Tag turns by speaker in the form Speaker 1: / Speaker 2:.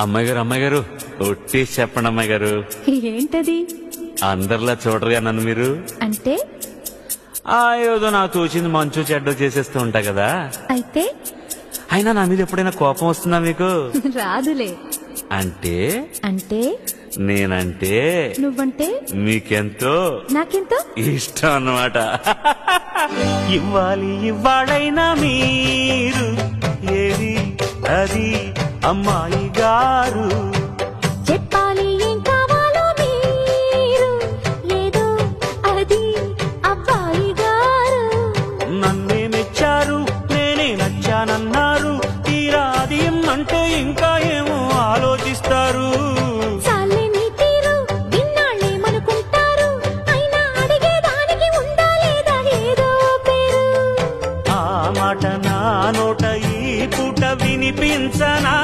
Speaker 1: అమ్మాయి గారు ఒట్టి చెప్పండి అమ్మాయి గారు.
Speaker 2: ఏంటది?
Speaker 1: అందరిలా చూడరుగా నన్ను మీరు.
Speaker 2: అంటే
Speaker 1: ఏదో నాకు తోచింది మంచు చెడ్డ చేసేస్తూ ఉంటా కదా.
Speaker 2: అయితే
Speaker 1: అయినా నా మీద ఎప్పుడైనా కోపం వస్తుందా మీకు?
Speaker 2: రాదులే.
Speaker 1: అంటే
Speaker 2: అంటే
Speaker 1: నేనంటే
Speaker 2: నువ్వంటే
Speaker 1: మీకెంతో
Speaker 2: నాకెంతో
Speaker 1: ఇష్టం అన్నమాట. ఇవ్వాలైనా మీరు ఏది అది అమ్మాయి గారు.
Speaker 2: చెప్పాలి ఏం కావాలో మీరు ఏదో అది అబ్బాయి గారు.
Speaker 1: నన్నే మెచ్చారు నేనే నచ్చానన్నారు. తీరా అది అంటే ఇంకా ఏమో ఆలోచిస్తారు.
Speaker 2: చాలే నీ తీరు విన్నాళ్ళేమనుకుంటారు. అయినా అడిగేదానికి ఉందా లేదా ఏదో పేరు.
Speaker 1: ఆ మాట నా నోట ఈ పూట వినిపించనా?